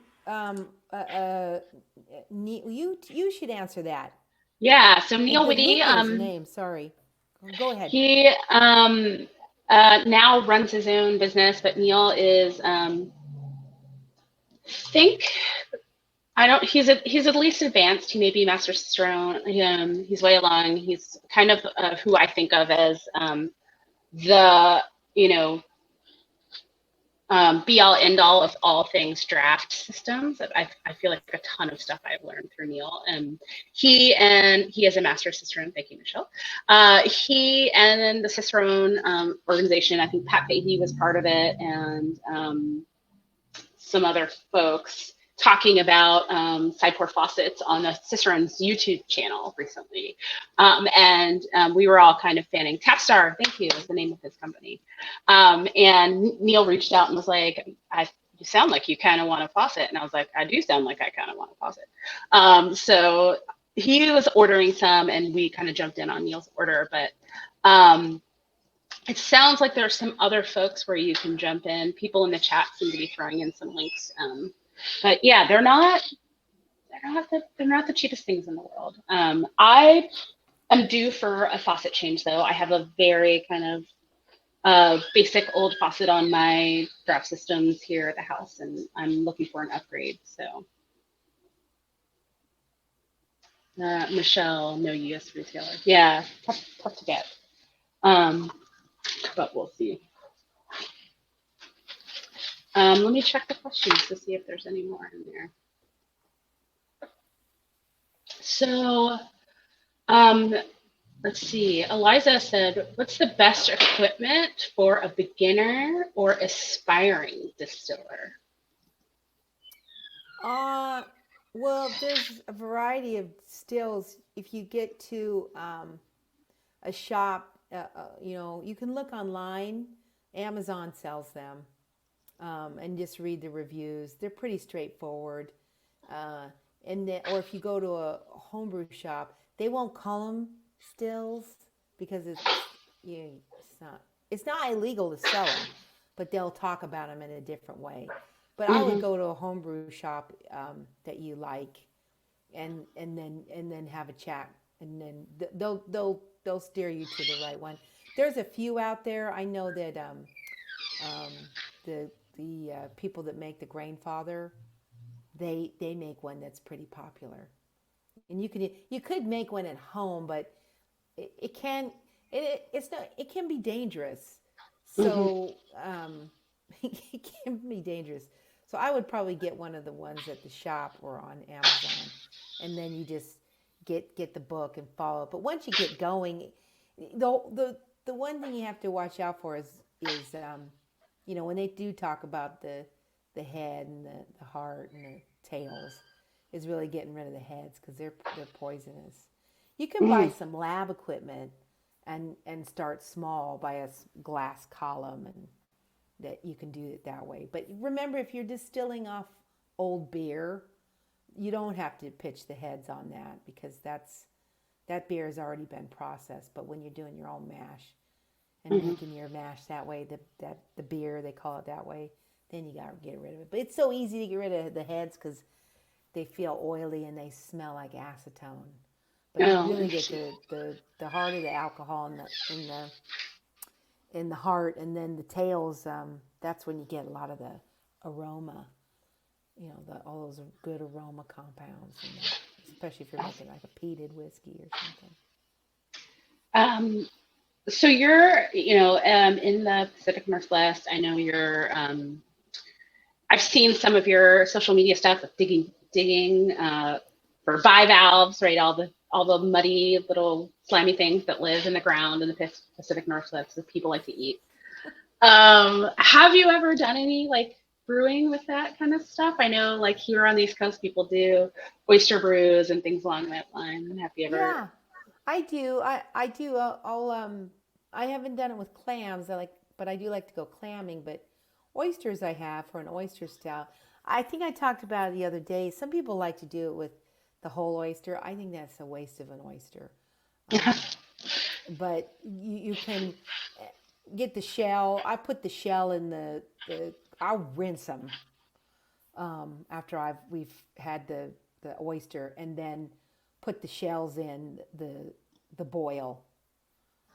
[SPEAKER 1] You should answer that.
[SPEAKER 4] Yeah. So Neil Whitty.
[SPEAKER 1] His name. Sorry. Go ahead.
[SPEAKER 4] He now runs his own business, but Neil is he's at least advanced. He may be master cicerone. He's way along. He's kind of who I think of as the be all end all of all things draft systems. I feel like a ton of stuff I've learned through Neil. He is a master cicerone. Thank you, Michelle. He and then the cicerone organization. I think Pat Fahey was part of it, and some other folks talking about side pour faucets on the Cicerone's YouTube channel recently. And we were all kind of fanning. Tapstar, thank you, is the name of his company. And Neil reached out and was like, you sound like you kind of want a faucet. And I was like, I do sound like I kind of want a faucet. So he was ordering some and we kind of jumped in on Neil's order. But it sounds like there's some other folks where you can jump in. People in the chat seem to be throwing in some links. But yeah, they're not the cheapest things in the world. I am due for a faucet change though. I have a very kind of basic old faucet on my draft systems here at the house, and I'm looking for an upgrade. So, Michelle, no U.S. retailer. Yeah, tough to get. But we'll see. Let me check the questions to see if there's any more in there. So, let's see. Eliza said, what's the best equipment for a beginner or aspiring distiller?
[SPEAKER 1] Well, there's a variety of stills. If you get to a shop, you can look online. Amazon sells them. And just read the reviews. They're pretty straightforward. Or if you go to a homebrew shop, they won't call them stills because it's not illegal to sell them, but they'll talk about them in a different way. But I would go to a homebrew shop that you like, and then have a chat, and then they'll steer you to the right one. There's a few out there. I know that the people that make the Grainfather, they make one that's pretty popular, and you could make one at home, but it can be dangerous. So it can be dangerous. So I would probably get one of the ones at the shop or on Amazon, and then you just get the book and follow it. But once you get going, the one thing you have to watch out for is when they do talk about the head and the heart and the tails, is really getting rid of the heads because they're poisonous. You can buy some lab equipment and start small, buy a glass column, and that you can do it that way. But remember, if you're distilling off old beer, you don't have to pitch the heads on that because that beer has already been processed. But when you're doing your own mash and making your mash that way, the beer, they call it that way, then you got to get rid of it. But it's so easy to get rid of the heads because they feel oily and they smell like acetone. But you really get the heart of the alcohol in the heart, and then the tails. That's when you get a lot of the aroma. All those good aroma compounds, especially if you're making like a peated whiskey or something.
[SPEAKER 4] So you're, in the Pacific Northwest. I know you're I've seen some of your social media stuff, like digging for bivalves, right? All the muddy little slimy things that live in the ground in the Pacific Northwest that people like to eat. Have you ever done any like brewing with that kind of stuff? I know like here on the East Coast, people do oyster brews and things along that line. Have you ever?
[SPEAKER 1] Yeah, I do. I do. I haven't done it with clams. But I do like to go clamming. But oysters, I have for an oyster stout. I think I talked about it the other day. Some people like to do it with the whole oyster. I think that's a waste of an oyster. But you can get the shell. I put the shell in the. I'll rinse them after we've had the oyster, and then put the shells in the boil.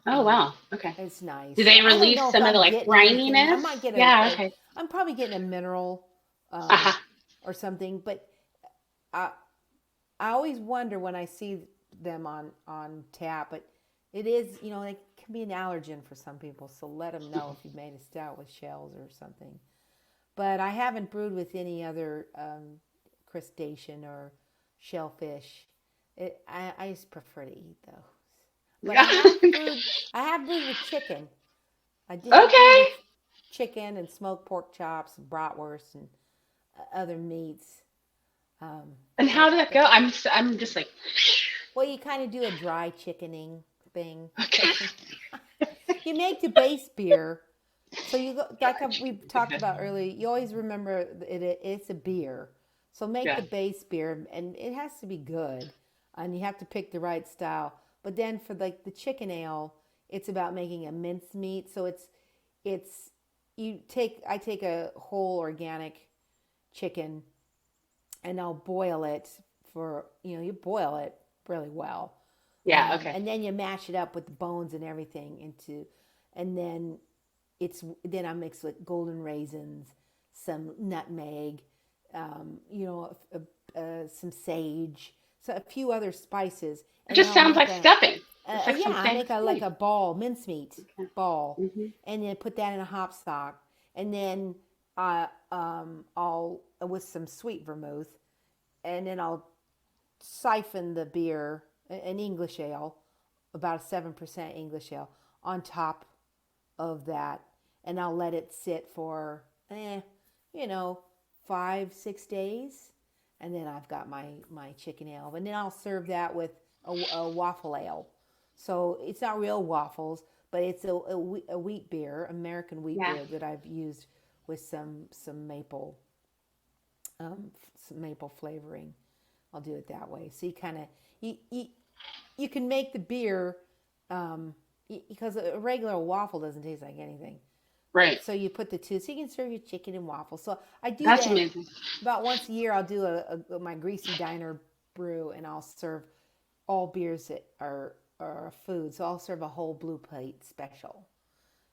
[SPEAKER 4] Oh wow. Okay.
[SPEAKER 1] It's nice.
[SPEAKER 4] Do they
[SPEAKER 1] I don't
[SPEAKER 4] release
[SPEAKER 1] know if
[SPEAKER 4] some of the
[SPEAKER 1] I'm
[SPEAKER 4] like
[SPEAKER 1] getting anything. I might
[SPEAKER 4] brininess?
[SPEAKER 1] get
[SPEAKER 4] Yeah. Okay.
[SPEAKER 1] I'm probably getting a mineral
[SPEAKER 4] Uh-huh.
[SPEAKER 1] or something. But I I always wonder when I see them on tap. But it is, it can be an allergen for some people. So let them know if you've made a stout with shells or something. But I haven't brewed with any other crustacean or shellfish. I just prefer to eat those. But I have brewed with chicken. I did have brewed
[SPEAKER 4] Okay.
[SPEAKER 1] with chicken and smoked pork chops and bratwurst and other meats.
[SPEAKER 4] And how did that go? I'm just like,
[SPEAKER 1] Well, you kind of do a dry chickening thing.
[SPEAKER 4] okay.
[SPEAKER 1] You make the base beer. So you go we talked about earlier. You always remember it's a beer. So make the
[SPEAKER 4] Yeah.
[SPEAKER 1] base beer, and it has to be good, and you have to pick the right style. But then for like the chicken ale, it's about making a mince meat. So it's I take a whole organic chicken, and I'll boil it for you boil it really well,
[SPEAKER 4] Yeah. Okay.
[SPEAKER 1] and then you mash it up with the bones and everything and then I mix with golden raisins, some nutmeg, some sage, so a few other spices,
[SPEAKER 4] It
[SPEAKER 1] and then
[SPEAKER 4] just
[SPEAKER 1] I'll
[SPEAKER 4] sounds
[SPEAKER 1] make
[SPEAKER 4] like stuffing. It's like some
[SPEAKER 1] I make a like
[SPEAKER 4] Thanksgiving.
[SPEAKER 1] a ball, mincemeat ball,
[SPEAKER 4] Hmm.
[SPEAKER 1] and then put that in a hop stock, and then I'll with some sweet vermouth, and then I'll siphon the beer, an English ale, about a 7% English ale, on top of that, and I'll let it sit for, you know, 5-6 days, and then I've got my chicken ale, and then I'll serve that with a waffle ale. So it's not real waffles, but it's a wheat beer, American wheat
[SPEAKER 4] Yeah.
[SPEAKER 1] beer that I've used with some maple flavoring. I'll do it that way. So you kind of you can make the beer because a regular waffle doesn't taste like anything.
[SPEAKER 4] Right.
[SPEAKER 1] So you put the two, so you can serve your chicken and waffles. So I do
[SPEAKER 4] That's
[SPEAKER 1] that
[SPEAKER 4] amazing.
[SPEAKER 1] about once a year. I'll do my greasy diner brew, and I'll serve all beers that are food. So I'll serve a whole blue plate special.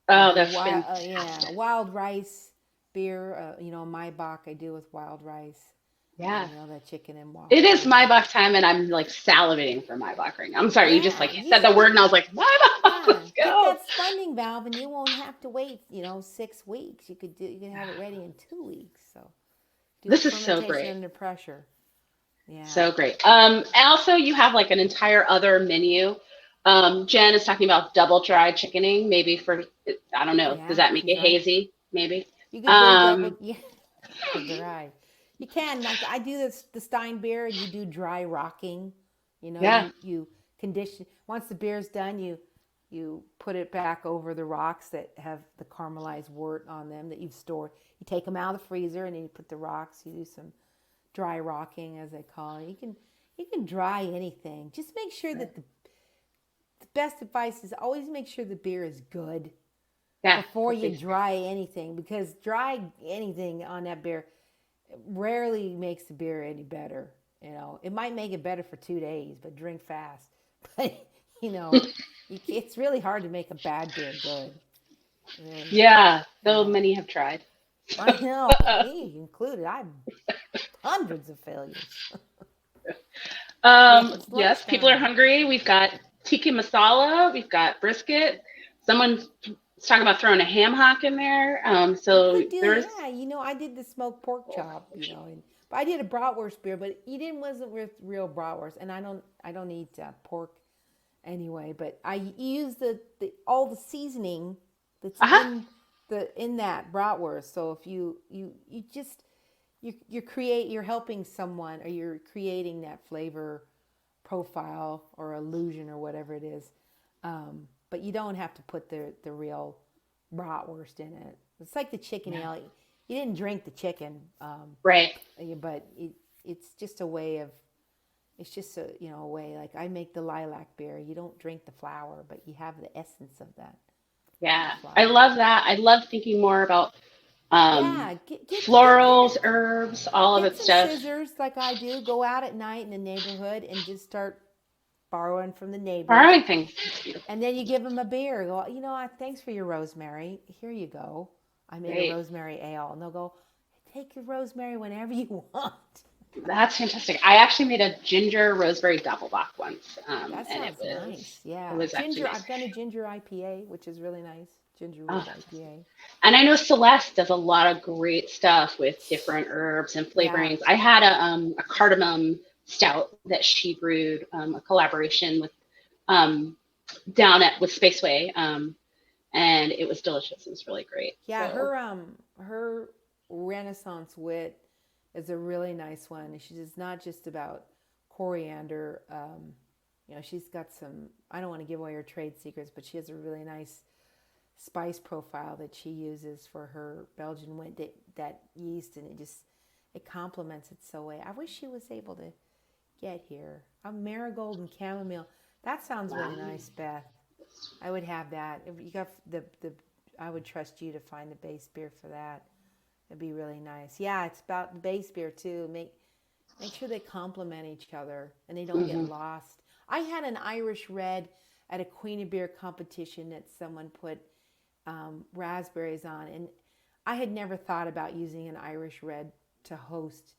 [SPEAKER 1] I'll
[SPEAKER 4] Oh,
[SPEAKER 1] do
[SPEAKER 4] that's fantastic.
[SPEAKER 1] wild rice beer. My Bach I do with wild rice.
[SPEAKER 4] Yeah.
[SPEAKER 1] The chicken and
[SPEAKER 4] It
[SPEAKER 1] waffle
[SPEAKER 4] is
[SPEAKER 1] beer.
[SPEAKER 4] Maibach time, and I'm like salivating for Maibach right now. I'm sorry, you just
[SPEAKER 1] Yeah,
[SPEAKER 4] like
[SPEAKER 1] you
[SPEAKER 4] said the
[SPEAKER 1] should.
[SPEAKER 4] word, and I was like, Maibach,
[SPEAKER 1] Yeah,
[SPEAKER 4] let's
[SPEAKER 1] get
[SPEAKER 4] go.
[SPEAKER 1] that spunding valve, and you won't have to wait. 6 weeks. You can have it ready in 2 weeks. So do
[SPEAKER 4] This is so
[SPEAKER 1] fermentation
[SPEAKER 4] great.
[SPEAKER 1] under pressure. Yeah.
[SPEAKER 4] So great. Also, you have like an entire other menu. Jen is talking about double dry chickening, maybe for, I don't know, does
[SPEAKER 1] Yeah,
[SPEAKER 4] that make
[SPEAKER 1] she's
[SPEAKER 4] it
[SPEAKER 1] right.
[SPEAKER 4] hazy? Maybe.
[SPEAKER 1] You could do double.
[SPEAKER 4] Um,
[SPEAKER 1] Yeah, dry. You can like I do the Stein beer, and you do dry rocking.
[SPEAKER 4] yeah.
[SPEAKER 1] You condition once the beer's done. You put it back over the rocks that have the caramelized wort on them that you've stored. You take them out of the freezer, and then you put the rocks. You do some dry rocking, as they call it. You can dry anything. Just make sure that the best advice is always make sure the beer is good
[SPEAKER 4] Yeah.
[SPEAKER 1] before
[SPEAKER 4] That's
[SPEAKER 1] you
[SPEAKER 4] it.
[SPEAKER 1] dry anything, because dry anything on that beer rarely makes the beer any better. It might make it better for 2 days, but drink fast. But it's really hard to make a bad beer good. Really,
[SPEAKER 4] Yeah. Though
[SPEAKER 1] yeah.
[SPEAKER 4] many have tried.
[SPEAKER 1] I know, me included. I've hundreds of failures. Yeah, it's
[SPEAKER 4] Yes, people are
[SPEAKER 1] lunchtime.
[SPEAKER 4] hungry. We've got tikka masala. We've got brisket. Someone was talking about throwing a ham hock in there.
[SPEAKER 1] You
[SPEAKER 4] So
[SPEAKER 1] could do,
[SPEAKER 4] there's
[SPEAKER 1] yeah. I did the smoked pork chop, but I did a bratwurst beer, but it didn't wasn't with real bratwurst, and I don't eat pork anyway. But I use the all the seasoning that's in that bratwurst. So if you just you're helping someone, or you're creating that flavor profile or illusion or whatever it is. But you don't have to put the real bratwurst in it. It's like the chicken ale. You didn't drink the chicken,
[SPEAKER 4] right.
[SPEAKER 1] but it's just a way of. It's just a way, like I make the lilac beer. You don't drink the flower, but you have the essence of that.
[SPEAKER 4] Yeah, I love that. I love thinking more about florals, herbs, all of
[SPEAKER 1] Get
[SPEAKER 4] that
[SPEAKER 1] some
[SPEAKER 4] stuff.
[SPEAKER 1] scissors like I do. Go out at night in the neighborhood and just start borrowing from the neighbors.
[SPEAKER 4] Borrowing things.
[SPEAKER 1] And then you give them a beer. Go, thanks for your rosemary. Here you go. I made a rosemary ale. And they'll go, take your rosemary whenever you want.
[SPEAKER 4] That's fantastic. I actually made a ginger rosemary doppelbock once.
[SPEAKER 1] That sounds nice. Yeah.
[SPEAKER 4] It was
[SPEAKER 1] ginger.
[SPEAKER 4] nice.
[SPEAKER 1] I've done a ginger IPA, which is really nice. Ginger root IPA.
[SPEAKER 4] And I know Celeste does a lot of great stuff with different herbs and flavorings. Yeah. I had a cardamom stout that she brewed, a collaboration with down with Spaceway, and it was delicious. It was really great.
[SPEAKER 1] Yeah, so. Her Renaissance wit is a really nice one. She's not just about coriander. She's got some. I don't want to give away her trade secrets, but she has a really nice spice profile that she uses for her Belgian wit, that yeast, and it complements it so well. I wish she was able to get here. A marigold and chamomile. That sounds really nice, Beth. I would have that. If you got I would trust you to find the base beer for that. It'd be really nice. Yeah, it's about the base beer too. Make sure they complement each other and they don't get lost. I had an Irish red at a Queen of Beer competition that someone put raspberries on, and I had never thought about using an Irish red to host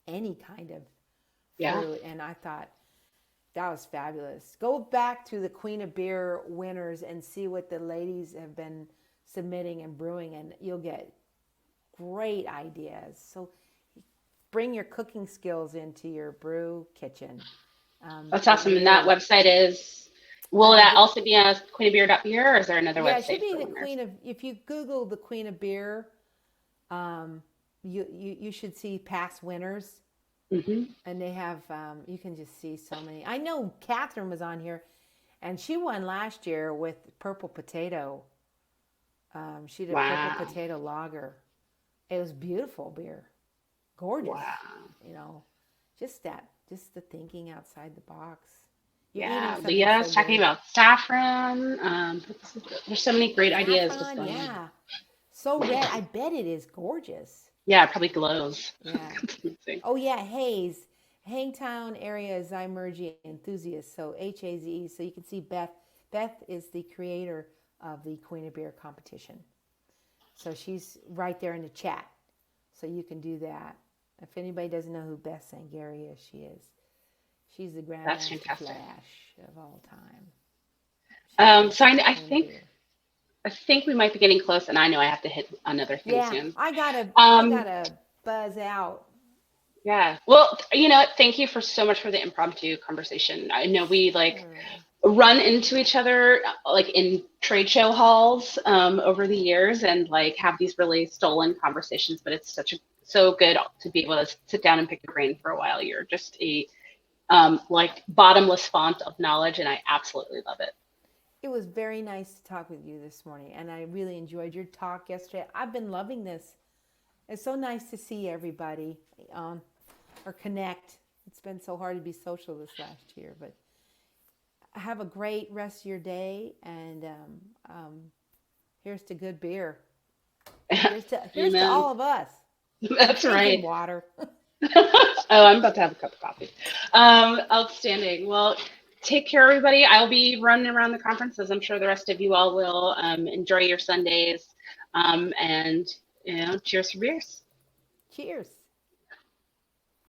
[SPEAKER 1] any kind of food, and I thought that was fabulous. Go back to the Queen of Beer winners and see what the ladies have been submitting and brewing, and you'll get great ideas. So bring your cooking skills into your brew kitchen.
[SPEAKER 4] That's awesome. And that website is, will that also be on queenofbeer.beer, or is there another website? Yeah,
[SPEAKER 1] it should be the Queen of, if you Google the Queen of Beer, you should see past winners. And they have, you can just see so many. I know Catherine was on here, and she won last year with Purple Potato. She did Purple Potato Lager. It was beautiful beer. Gorgeous. Wow. Just the thinking outside the box.
[SPEAKER 4] Leah's talking about saffron. There's so many great ideas.
[SPEAKER 1] Yeah. So red. I bet it is gorgeous.
[SPEAKER 4] Yeah, it probably glows.
[SPEAKER 1] Yeah. Oh, yeah, Haze. Hangtown area Zymergy enthusiast. So HAZE. So you can see Beth. Beth is the creator of the Queen of Beer competition. So she's right there in the chat. So you can do that. If anybody doesn't know who Beth Sangari is, she's the Grandmaster Flash of all time.
[SPEAKER 4] So I think we might be getting close, and I know I have to hit another thing soon.
[SPEAKER 1] I gotta buzz out.
[SPEAKER 4] Yeah. Well, thank you for so much for the impromptu conversation. I know we run into each other in trade show halls over the years, and have these really stolen conversations, but it's so good to be able to sit down and pick your brain for a while. You're just a bottomless font of knowledge, and I absolutely love it.
[SPEAKER 1] It was very nice to talk with you this morning, and I really enjoyed your talk yesterday. I've been loving this. It's so nice to see everybody or connect. It's been so hard to be social this last year, but have a great rest of your day, and here's to good beer. Here's to all of us.
[SPEAKER 4] That's right.
[SPEAKER 1] Water.
[SPEAKER 4] Oh, I'm about to have a cup of coffee. Outstanding. Well, take care, everybody. I'll be running around the conferences. I'm sure the rest of you all will. Enjoy your Sundays, and cheers for beers.
[SPEAKER 1] Cheers.